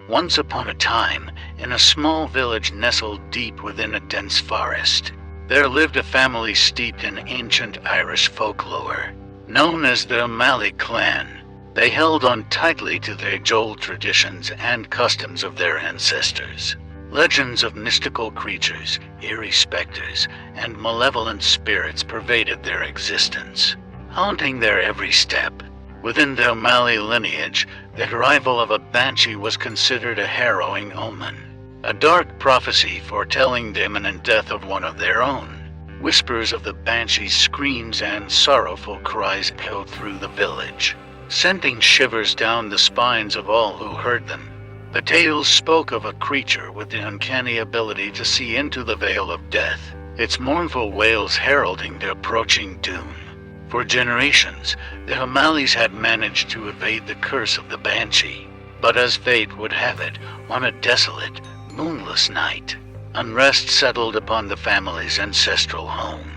Once upon a time, in a small village nestled deep within a dense forest, there lived a family steeped in ancient Irish folklore. Known as the O'Malley clan, they held on tightly to the age-old traditions and customs of their ancestors. Legends of mystical creatures, eerie specters, and malevolent spirits pervaded their existence, haunting their every step. Within the O'Malley lineage, the arrival of a banshee was considered a harrowing omen, a dark prophecy foretelling the imminent death of one of their own. Whispers of the banshee's screams and sorrowful cries echoed through the village, sending shivers down the spines of all who heard them. The tales spoke of a creature with the uncanny ability to see into the veil of death, its mournful wails heralding the approaching doom. For generations, the O'Malleys had managed to evade the curse of the banshee, but as fate would have it, on a desolate, moonless night, unrest settled upon the family's ancestral home.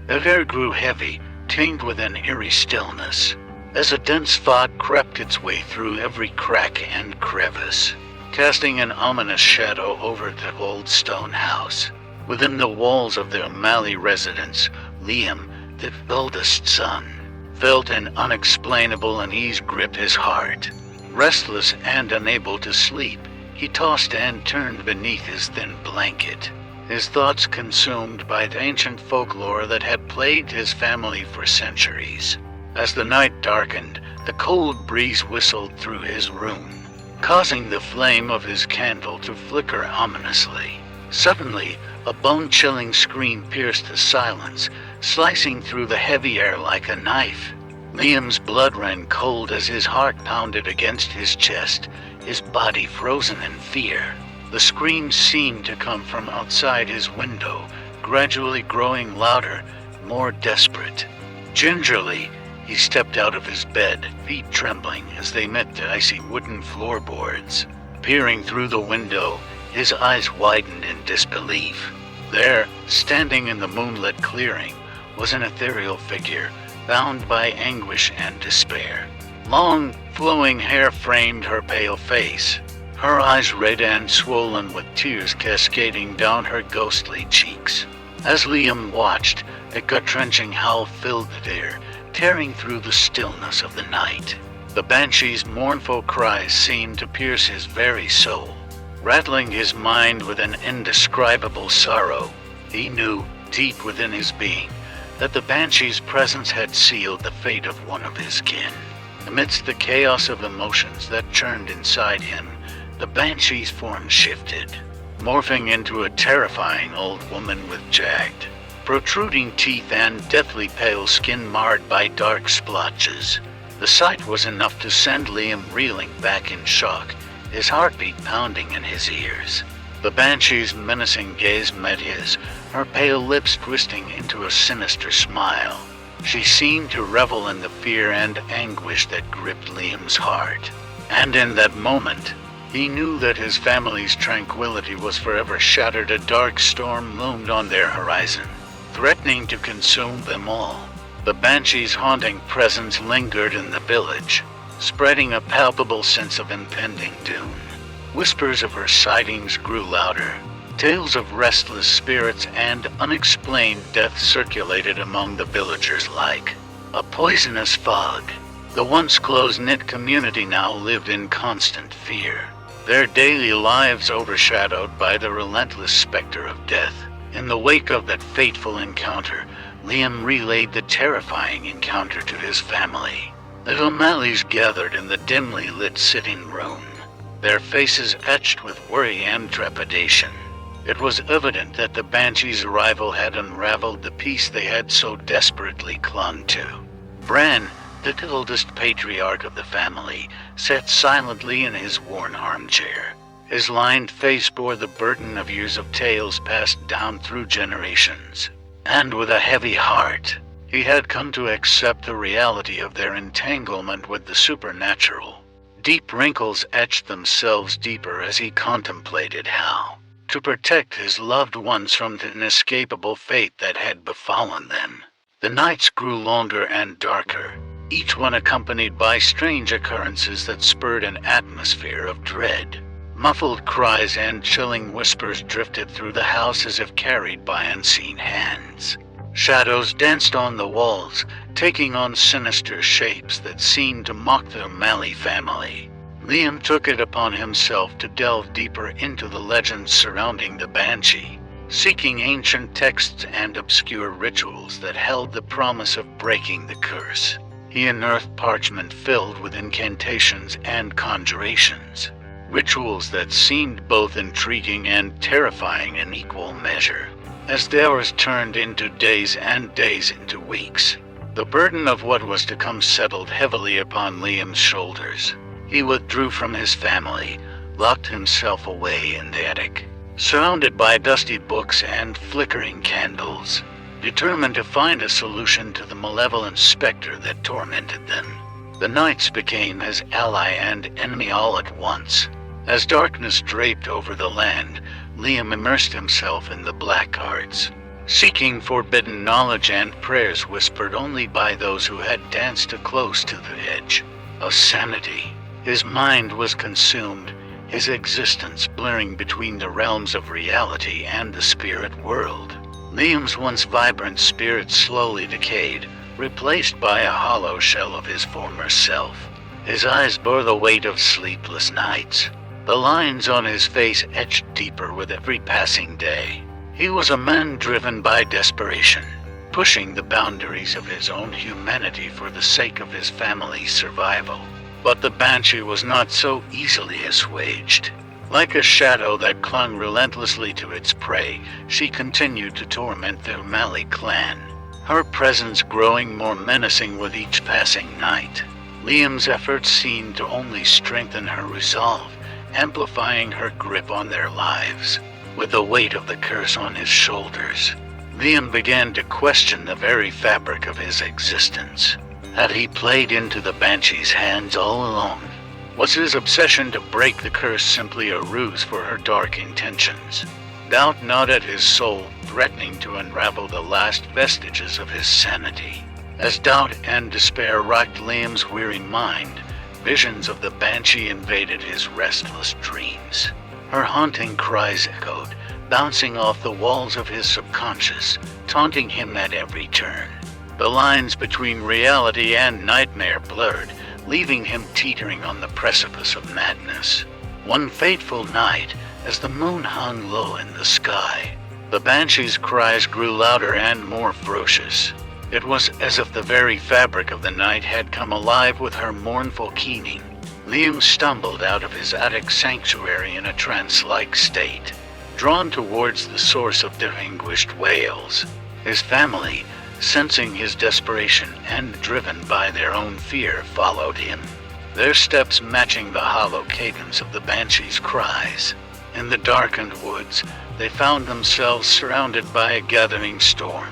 The air grew heavy, tinged with an eerie stillness, as a dense fog crept its way through every crack and crevice, casting an ominous shadow over the old stone house. Within the walls of the O'Malley residence, Liam, the eldest son, felt an unexplainable unease grip his heart. Restless and unable to sleep, he tossed and turned beneath his thin blanket, his thoughts consumed by the ancient folklore that had plagued his family for centuries. As the night darkened, the cold breeze whistled through his room, causing the flame of his candle to flicker ominously. Suddenly, a bone-chilling scream pierced the silence, slicing through the heavy air like a knife. Liam's blood ran cold as his heart pounded against his chest, his body frozen in fear. The scream seemed to come from outside his window, gradually growing louder, more desperate. Gingerly, he stepped out of his bed, feet trembling as they met the icy wooden floorboards. Peering through the window, his eyes widened in disbelief. There, standing in the moonlit clearing, was an ethereal figure, bound by anguish and despair. Long, flowing hair framed her pale face, her eyes red and swollen with tears cascading down her ghostly cheeks. As Liam watched, a gut-wrenching howl filled the air, tearing through the stillness of the night. The banshee's mournful cries seemed to pierce his very soul, rattling his mind with an indescribable sorrow. He knew, deep within his being, that the banshee's presence had sealed the fate of one of his kin. Amidst the chaos of emotions that churned inside him, the banshee's form shifted, morphing into a terrifying old woman with jagged, protruding teeth and deathly pale skin marred by dark splotches. The sight was enough to send Liam reeling back in shock, his heartbeat pounding in his ears. The banshee's menacing gaze met his, her pale lips twisting into a sinister smile. She seemed to revel in the fear and anguish that gripped Liam's heart. And in that moment, he knew that his family's tranquility was forever shattered. A dark storm loomed on their horizon, threatening to consume them all. The banshee's haunting presence lingered in the village, spreading a palpable sense of impending doom. Whispers of her sightings grew louder. Tales of restless spirits and unexplained death circulated among the villagers like a poisonous fog. The once close-knit community now lived in constant fear, their daily lives overshadowed by the relentless specter of death. In the wake of that fateful encounter, Liam relayed the terrifying encounter to his family. The O'Malleys gathered in the dimly lit sitting room, their faces etched with worry and trepidation. It was evident that the banshee's arrival had unraveled the peace they had so desperately clung to. Bran, the eldest patriarch of the family, sat silently in his worn armchair. His lined face bore the burden of years of tales passed down through generations. And with a heavy heart, he had come to accept the reality of their entanglement with the supernatural. Deep wrinkles etched themselves deeper as he contemplated how to protect his loved ones from the inescapable fate that had befallen them. The nights grew longer and darker, each one accompanied by strange occurrences that spurred an atmosphere of dread. Muffled cries and chilling whispers drifted through the house as if carried by unseen hands. Shadows danced on the walls, taking on sinister shapes that seemed to mock the O'Malley family. Liam took it upon himself to delve deeper into the legends surrounding the Banshee, seeking ancient texts and obscure rituals that held the promise of breaking the curse. He unearthed parchment filled with incantations and conjurations, rituals that seemed both intriguing and terrifying in equal measure. As the hours turned into days and days into weeks, the burden of what was to come settled heavily upon Liam's shoulders. He withdrew from his family, locked himself away in the attic, surrounded by dusty books and flickering candles, determined to find a solution to the malevolent specter that tormented them. The nights became his ally and enemy all at once. As darkness draped over the land, Liam immersed himself in the black arts, seeking forbidden knowledge and prayers whispered only by those who had danced too close to the edge of sanity. His mind was consumed, his existence blurring between the realms of reality and the spirit world. Liam's once vibrant spirit slowly decayed, replaced by a hollow shell of his former self. His eyes bore the weight of sleepless nights, the lines on his face etched deeper with every passing day. He was a man driven by desperation, pushing the boundaries of his own humanity for the sake of his family's survival. But the Banshee was not so easily assuaged. Like a shadow that clung relentlessly to its prey, she continued to torment the O'Malley clan, her presence growing more menacing with each passing night. Liam's efforts seemed to only strengthen her resolve, amplifying her grip on their lives. With the weight of the curse on his shoulders, Liam began to question the very fabric of his existence. Had he played into the Banshee's hands all along? Was his obsession to break the curse simply a ruse for her dark intentions? Doubt gnawed at his soul, threatening to unravel the last vestiges of his sanity. As doubt and despair racked Liam's weary mind, visions of the Banshee invaded his restless dreams. Her haunting cries echoed, bouncing off the walls of his subconscious, taunting him at every turn. The lines between reality and nightmare blurred, leaving him teetering on the precipice of madness. One fateful night, as the moon hung low in the sky, the Banshee's cries grew louder and more ferocious. It was as if the very fabric of the night had come alive with her mournful keening. Liam stumbled out of his attic sanctuary in a trance-like state, drawn towards the source of their anguished wails. His family, sensing his desperation and driven by their own fear, followed him, their steps matching the hollow cadence of the Banshee's cries. In the darkened woods, they found themselves surrounded by a gathering storm,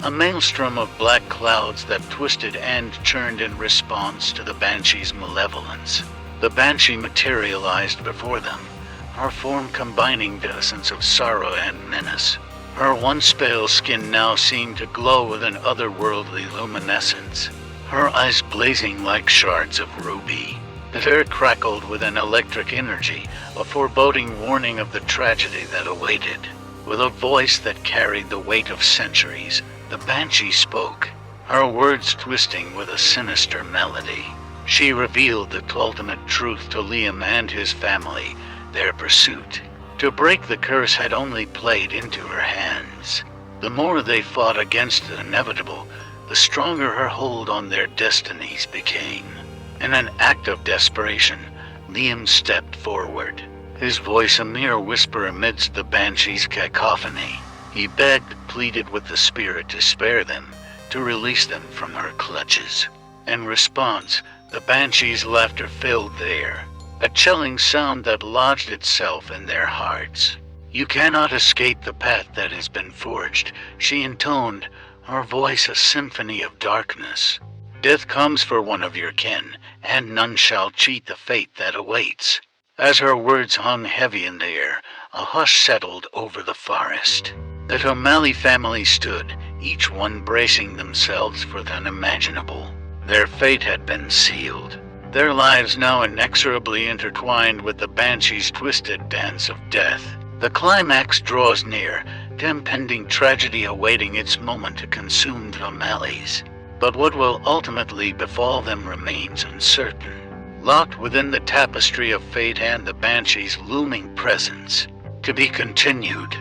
a maelstrom of black clouds that twisted and churned in response to the Banshee's malevolence. The Banshee materialized before them, her form combining the essence of sorrow and menace. Her once pale skin now seemed to glow with an otherworldly luminescence, her eyes blazing like shards of ruby. The air crackled with an electric energy, a foreboding warning of the tragedy that awaited. With a voice that carried the weight of centuries, the Banshee spoke, her words twisting with a sinister melody. She revealed the ultimate truth to Liam and his family, their pursuit to break the curse had only played into her hands. The more they fought against the inevitable, the stronger her hold on their destinies became. In an act of desperation, Liam stepped forward, his voice a mere whisper amidst the Banshee's cacophony. He begged, pleaded with the spirit to spare them, to release them from her clutches. In response, the Banshee's laughter filled the air, a chilling sound that lodged itself in their hearts. "You cannot escape the path that has been forged," she intoned, her voice a symphony of darkness. "Death comes for one of your kin, and none shall cheat the fate that awaits." As her words hung heavy in the air, a hush settled over the forest. The O'Malley family stood, each one bracing themselves for the unimaginable. Their fate had been sealed. their lives now inexorably intertwined with the Banshee's twisted dance of death. The climax draws near, the impending tragedy awaiting its moment to consume the O'Malleys. But what will ultimately befall them remains uncertain. Locked within the tapestry of fate and the Banshee's looming presence. To be continued.